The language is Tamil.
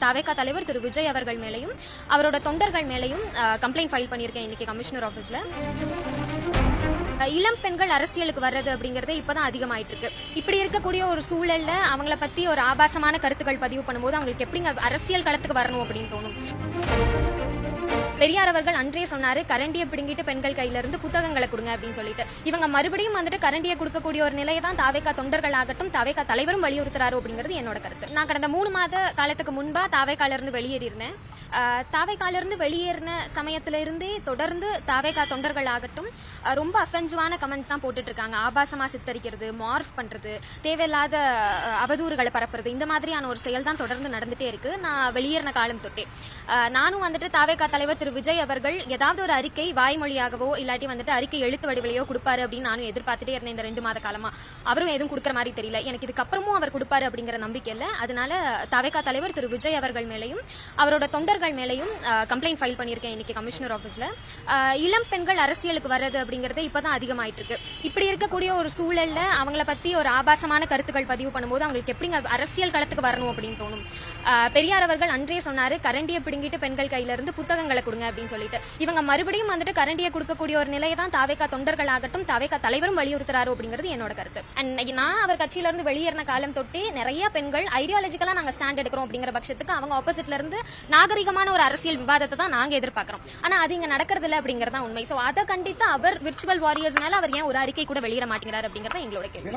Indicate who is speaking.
Speaker 1: தாவேகா தலைவர் திரு விஜய் அவர்கள் மேலையும் அவரோட தொண்டர்கள் மேலையும் கம்ப்ளைண்ட் ஃபைல் பண்ணியிருக்கேன் இன்னைக்கு கமிஷனர் ஆஃபீஸ்ல. இளம் பெண்கள் அரசியலுக்கு வர்றது அப்படிங்கறது இப்பதான் அதிகமாயிட்டு இருக்கு. இப்படி இருக்கக்கூடிய ஒரு சூழல்ல அவங்கள பத்தி ஒரு ஆபாசமான கருத்துக்கள் பதிவு பண்ணும்போது அவங்களுக்கு எப்படிங்க அரசியல் களத்துக்கு வரணும் அப்படின்னு தோணும். பெரியார் அவர்கள் அன்றே சொன்னாரு, கரண்டியை பிடுங்கிட்டு பெண்கள் கையில இருந்து புத்தகங்களை கொடுங்க அப்படின்னு சொல்லிட்டு. இவங்க மறுபடியும் வந்துட்டு கரண்டியை கொடுக்கக்கூடிய ஒரு நிலையை தான் தாவேகா தொண்டர்கள் ஆகட்டும் தாவேகா தலைவரும் வலியுறுத்துறாரு அப்படிங்கிறது என்னோட கருத்து. நான் கடந்த 3 மாத காலத்துக்கு முன்பா தாவேகால இருந்து வெளியேறினேன். தாவேகால இருந்து வெளியேறின சமயத்துல இருந்தே தொடர்ந்து தாவேகா தொண்டர்கள் ஆகட்டும் ரொம்ப அஃபென்சிவான கமெண்ட்ஸ் தான் போட்டுட்டு இருக்காங்க. ஆபாசமா சித்தரிக்கிறது, மார்ஃப் பண்றது, தேவையில்லாத அவதூறுகளை பரப்புறது, இந்த மாதிரியான ஒரு செயல் தான் தொடர்ந்து நடந்துட்டே இருக்கு. நான் வெளியேறின காலம் தொட்டே நானும் வந்துட்டு தாவேகா தலைவர் திரு விஜய் அவர்கள் ஏதாவது ஒரு அறிக்கை வாய்மொழியாகவோ இல்லாட்டி வந்துட்டு அறிக்கை எழுத்து வடிவிலையோ கொடுப்பாரு அப்படின்னு நானும் எதிர்பார்த்துட்டே இருந்தேன். இந்த 2 மாத காலமா அவரும் எதுவும் கொடுக்குற மாதிரி தெரியல. எனக்கு இதுக்கப்புறமும் அவர் கொடுப்பாரு அப்படிங்கிற நம்பிக்கை இல்லை. அதனால தாவேகா தலைவர் திரு விஜய் அவர்கள் மேலையும் அவரோட தொண்டர்கள் மேலையும் கம்ப்ளைண்ட் ஃபைல் பண்ணியிருக்கேன் இன்னைக்கு கமிஷனர் ஆஃபீஸ்ல. இளம் பெண்கள் அரசியலுக்கு வர்றது அப்படிங்கறது இப்பதான் அதிகமாயிட்டு இருக்கு. இப்படி இருக்கக்கூடிய ஒரு சூழல்ல அவங்கள பத்தி ஒரு ஆபாசமான கருத்துக்கள் பதிவு பண்ணும்போது அவங்களுக்கு எப்படிங்க அரசியல் களத்துக்கு வரணும் அப்படின்னு தோணும். பெரியார் அவர்கள் அன்றே சொன்னாரு, கரண்டியை பிடுங்கிட்டு பெண்கள் கையில இருந்து புத்தகங்களை கொடுங்க அப்படின்னு சொல்லிட்டு. இவங்க மறுபடியும் வந்துட்டு கரண்டியை கொடுக்கக்கூடிய ஒரு நிலையை தான் தாவேகா தொண்டர்கள் ஆகட்டும் தாவேகா தலைவரும் வலியுறுத்துறாரு அப்படிங்கிறது என்னோட கருத்து. அண்ட் நான் அவர் கட்சியில இருந்து வெளியேறின காலம் தொட்டே நிறைய பெண்கள் ஐடியாலஜிக்கலா நாங்க ஸ்டாண்ட் எடுக்கிறோம் அப்படிங்கிற பட்சத்துக்கு அவங்க ஆப்போசிட்ல இருந்து நாகரிகமான ஒரு அரசியல் விவாதத்தை தான் நாங்க எதிர்பார்க்கிறோம். ஆனா அது இங்க நடக்கிறது இல்லை அப்படிங்கறதா உண்மை. சோ அதை கண்டித்து அவர் விர்ச்சுவல் வாரியர்ஸ் மேல அவர் ஏன் ஒரு அறிக்கை கூட வெளியிட மாட்டேங்கிறார் அப்படிங்கறத எங்களோட கேள்வி.